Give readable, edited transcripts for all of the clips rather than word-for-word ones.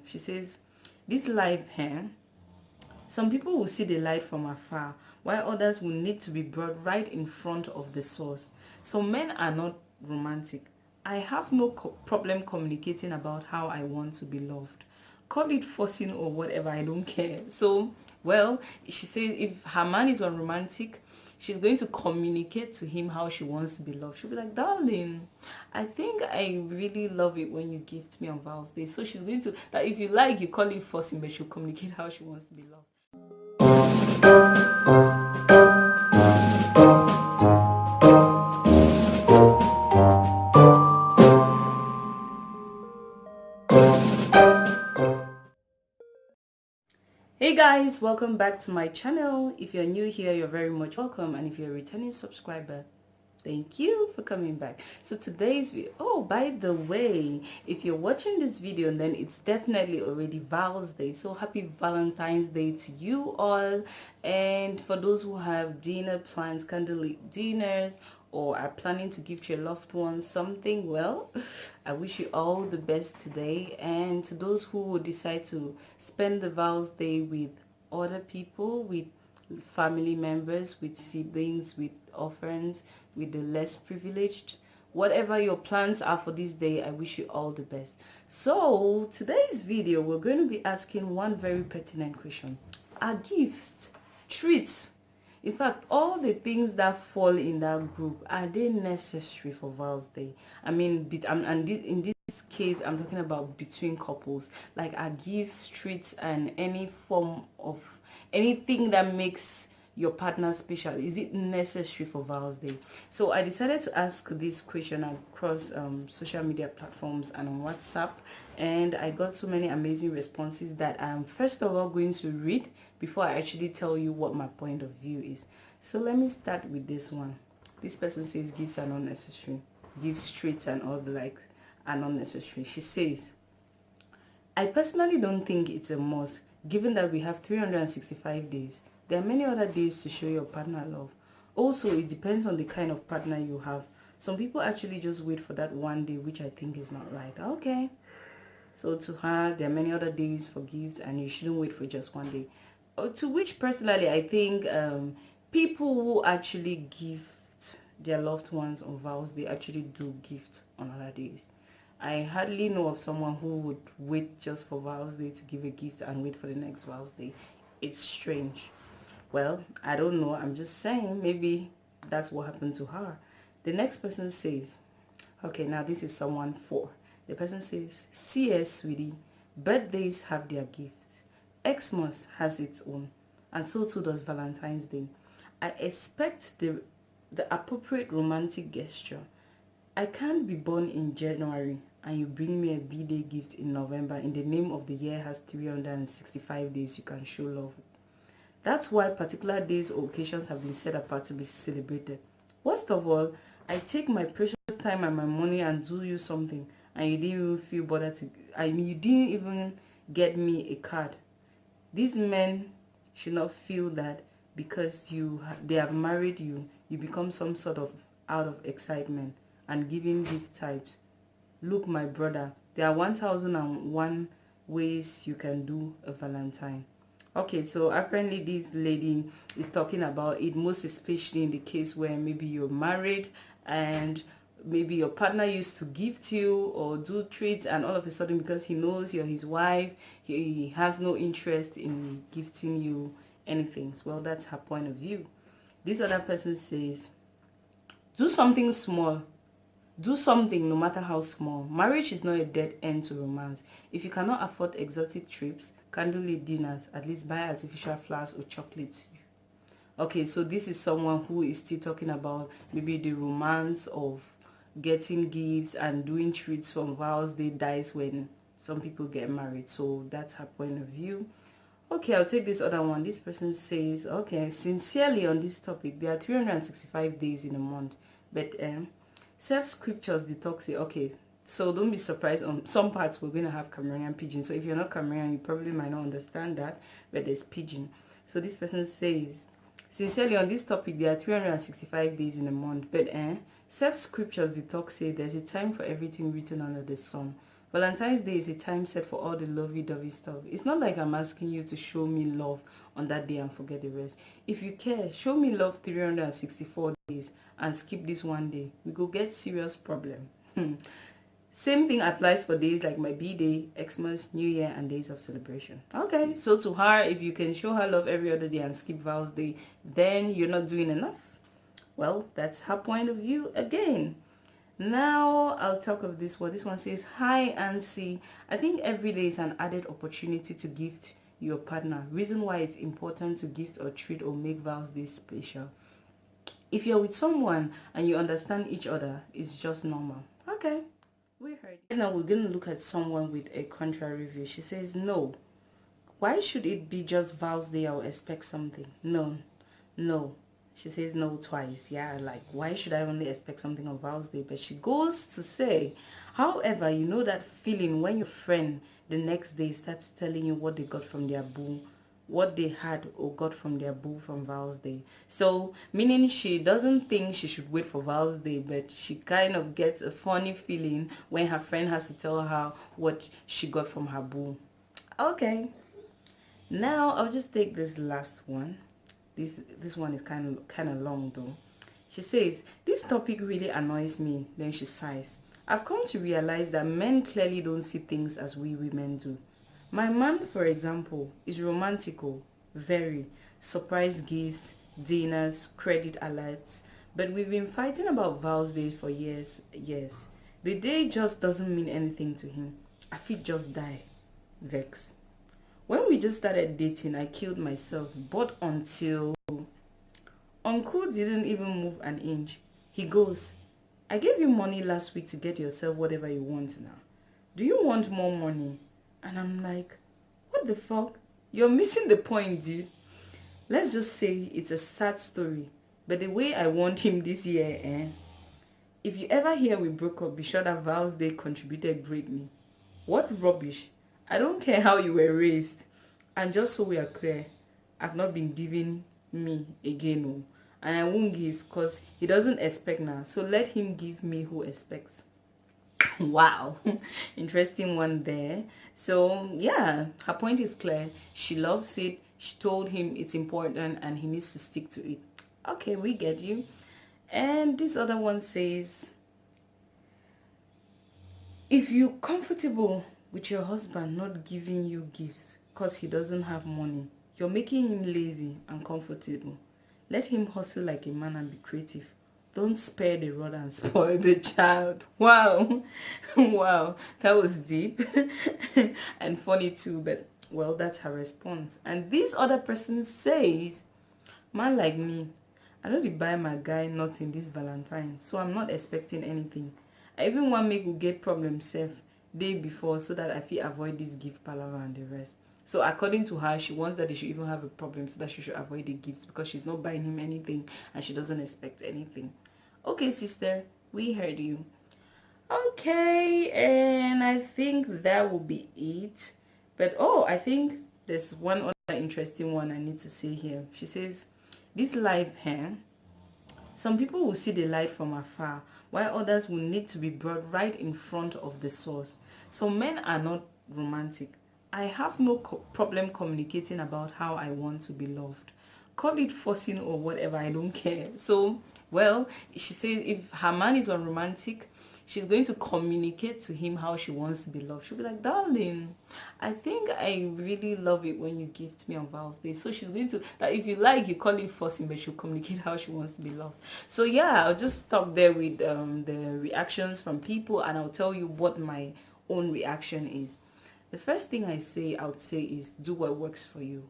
She says, this life, some people will see the light from afar, while others will need to be brought right in front of the source. So men are not romantic. I have no problem communicating about how I want to be loved. Call it forcing or whatever, I don't care. So, well, she says if her man is unromantic, she's going to communicate to him how she wants to be loved. She'll be like, darling, I think I really love it when you gift me on Val's Day. So she's going to, that if you like, you call it forcing, but she'll communicate how she wants to be loved. Hey guys, welcome back to my channel. If you're new here, you're very much welcome, and if you're a returning subscriber, thank you for coming back. So today's video, oh, by the way, if you're watching this video, then it's definitely already Val's Day. So happy Valentine's Day to you all. And for those who have dinner plans, candlelit dinners, or are planning to gift your loved ones something, well, I wish you all the best today. And to those who would decide to spend the Val's Day with other people, with family members, with siblings, with orphans, with the less privileged, whatever your plans are for this day, I wish you all the best. So today's video, we're going to be asking one very pertinent question. Are gifts, treats, in fact, all the things that fall in that group, are they necessary for Val's Day? I mean, in this case, I'm talking about between couples. Like, are gifts, treats, and any form of anything that makes your partner special, is it necessary for Val's Day? So I decided to ask this question across social media platforms and on WhatsApp, and I got so many amazing responses that I'm first of all going to read before I actually tell you what my point of view is. So let me start with this one. This person says gifts are not necessary. Gifts, treats, and all the like are not necessary. She says, I personally don't think it's a must, given that we have 365 days. There are many other days to show your partner love. Also, it depends on the kind of partner you have. Some people actually just wait for that one day, which I think is not right. Okay. So to her, there are many other days for gifts, and you shouldn't wait for just one day. To which personally, I think people who actually gift their loved ones on vows, they actually do gift on other days. I hardly know of someone who would wait just for Val's Day to give a gift and wait for the next Val's Day. It's strange. Well, I don't know. I'm just saying maybe that's what happened to her. The next person says, okay, now this is someone 4. The person says, CS, sweetie, birthdays have their gifts. Xmas has its own, and so too does Valentine's Day. I expect the appropriate romantic gesture. I can't be born in January and you bring me a B-Day gift in November in the name of the year has 365 days you can show love. That's why particular days or occasions have been set apart to be celebrated. Worst of all, I take my precious time and my money and do you something, and you didn't even feel bothered to, you didn't even get me a card. These men should not feel that because they have married you, you become some sort of out of excitement and giving gift types. Look, my brother, there are 1001 ways you can do a Valentine. Okay, so apparently this lady is talking about it, most especially in the case where maybe you're married and maybe your partner used to gift you or do treats, and all of a sudden, because he knows you're his wife, he has no interest in gifting you anything. Well, that's her point of view. This other person says, do something small. Do something no matter how small. Marriage is not a dead end to romance. If you cannot afford exotic trips, candlelit dinners, at least buy artificial flowers or chocolates. Okay, so this is someone who is still talking about maybe the romance of getting gifts and doing treats from Val's Day dies when some people get married. So that's her point of view. Okay, I'll take this other one. This person says, okay, sincerely on this topic, there are 365 days in a month, but self-scriptures detox it. Okay, so don't be surprised. On some parts we're going to have Cameroonian pidgin, so if you're not Cameroonian, you probably might not understand that, but there's pidgin. So this person says, sincerely on this topic, there are 365 days in a month, but self-scriptures detox say there's a time for everything written under the sun. Valentine's Day is a time set for all the lovey-dovey stuff. It's not like I'm asking you to show me love on that day and forget the rest. If you care, show me love 364 days and skip this one day. We go get serious problem. Same thing applies for days like my B-Day, Xmas, New Year, and days of celebration. Okay, so to her, if you can show her love every other day and skip Val's Day, then you're not doing enough. Well, that's her point of view again. Now, I'll talk of this one. This one says, hi, Ansi. I think every day is an added opportunity to gift your partner. Reason why it's important to gift or treat or make Val's Day special. If you're with someone and you understand each other, it's just normal. Okay. We heard. Now we're going to look at someone with a contrary view. She says, no. Why should it be just Val's Day? I'll expect something. No. She says no twice. Yeah, like, why should I only expect something on Val's Day? But she goes to say, however, you know that feeling when your friend the next day starts telling you what they got from their boo, what they had or got from their boo from Val's Day. So, meaning she doesn't think she should wait for Val's Day, but she kind of gets a funny feeling when her friend has to tell her what she got from her boo. Okay. Now, I'll just take this last one. This one is kind of long though. She says, this topic really annoys me. Then she sighs. I've come to realize that men clearly don't see things as we women do. My man, for example, is romantical, very. Surprise gifts, dinners, credit alerts. But we've been fighting about Val's Day for years. The day just doesn't mean anything to him. I feel just die. Vex. When we just started dating, I killed myself. But until Uncle didn't even move an inch. He goes, I gave you money last week to get yourself whatever you want now. Do you want more money? And I'm like, what the fuck? You're missing the point, dude. Let's just say it's a sad story. But the way I want him this year, if you ever hear we broke up, be sure that Val's Day contributed greatly. What rubbish. I don't care how you were raised. And just so we are clear, I've not been giving me again. And I won't give because he doesn't expect now. So let him give me who expects. Wow, interesting one there. So yeah, her point is clear. She loves it. She told him it's important and he needs to stick to it. Okay, we get you. And this other one says, if you're comfortable with your husband not giving you gifts because he doesn't have money, you're making him lazy and comfortable. Let him hustle like a man and be creative. Don't spare the rod and spoil the child. Wow. Wow. That was deep. And funny too, but well, that's her response. And this other person says, man like me, I know they buy my guy nothing this Valentine, so I'm not expecting anything. I even want me to get problem safe day before so that I feel avoid this gift palaver and the rest. So according to her, she wants that they should even have a problem so that she should avoid the gifts because she's not buying him anything and she doesn't expect anything. Okay, sister, we heard you. Okay, and I think that will be it. But I think there's one other interesting one I need to say here. She says, this life here, some people will see the light from afar, while others will need to be brought right in front of the source. So men are not romantic. I have no problem communicating about how I want to be loved. Call it forcing or whatever, I don't care. So, well, she says if her man is unromantic, she's going to communicate to him how she wants to be loved. She'll be like, darling, I think I really love it when you gift me on Val's Day. So she's going to, that if you like, you call it forcing, but she'll communicate how she wants to be loved. So yeah, I'll just stop there with the reactions from people and I'll tell you what my own reaction is. The first thing I would say is do what works for you.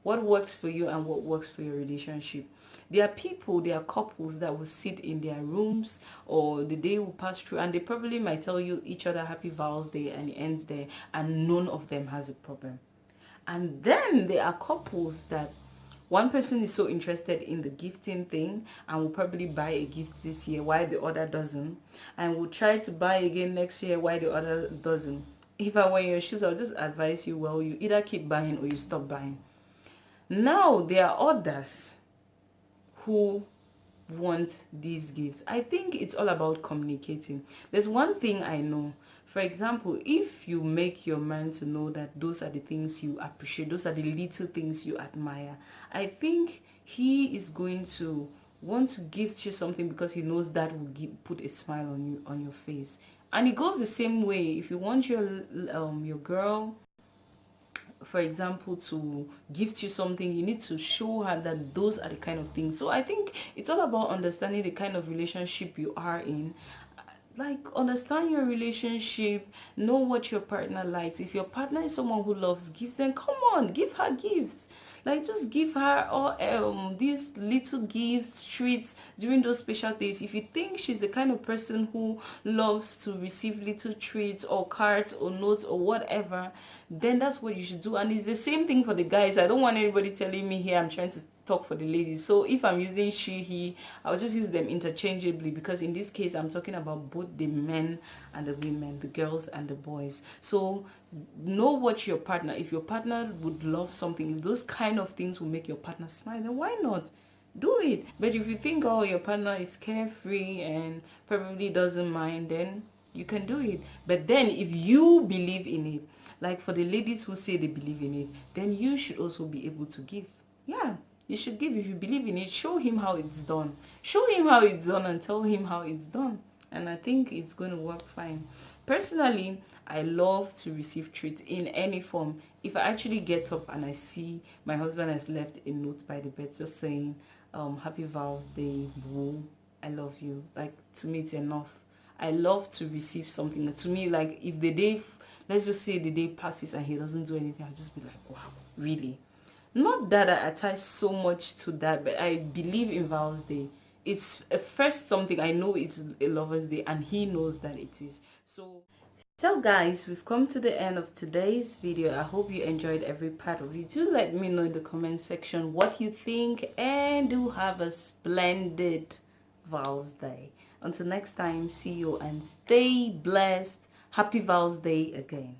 What works for you and what works for your relationship. There are people, there are couples that will sit in their rooms or the day will pass through and they probably might tell you each other happy Val's Day and it ends there and none of them has a problem. And then there are couples that one person is so interested in the gifting thing and will probably buy a gift this year while the other doesn't, and will try to buy again next year while the other doesn't. If I were in your shoes, I would just advise you, well, you either keep buying or you stop buying. Now, there are others who want these gifts. I think it's all about communicating. There's one thing I know. For example, if you make your man to know that those are the things you appreciate, those are the little things you admire, I think he is going to want to gift you something because he knows that will put a smile on you, on your face. And it goes the same way if you want your girl, for example, to gift you something, you need to show her that those are the kind of things. So I think it's all about understanding the kind of relationship you are in. Like, understand your relationship, know what your partner likes. If your partner is someone who loves gifts, then come on, give her gifts. Like, just give her all these little gifts, treats during those special days. If you think she's the kind of person who loves to receive little treats or cards or notes or whatever, then that's what you should do. And it's the same thing for the guys. I don't want anybody telling me here I'm trying to talk for the ladies. So if I'm using she, he, I'll just use them interchangeably, because in this case I'm talking about both the men and the women, the girls and the boys. So know what your partner, if your partner would love something, if those kind of things will make your partner smile, then why not? Do it. But if you think, oh, your partner is carefree and probably doesn't mind, then you can do it. But then if you believe in it, like for the ladies who say they believe in it, then you should also be able to give. Yeah, you should give. If you believe in it, show him how it's done. Show him how it's done and tell him how it's done. And I think it's going to work fine. Personally, I love to receive treats in any form. If I actually get up and I see my husband has left a note by the bed just saying, happy Val's Day, boo, I love you. Like, to me, it's enough. I love to receive something. To me, like, if the day, let's just say the day passes and he doesn't do anything, I'll just be like, wow, really? Not that I attach so much to that, but I believe in Val's Day. It's a first something I know it's a lover's day, and he knows that it is. So guys, we've come to the end of today's video. I hope you enjoyed every part of it. Do let me know in the comment section what you think, and do have a splendid Val's Day. Until next time, see you and stay blessed. Happy Val's Day again.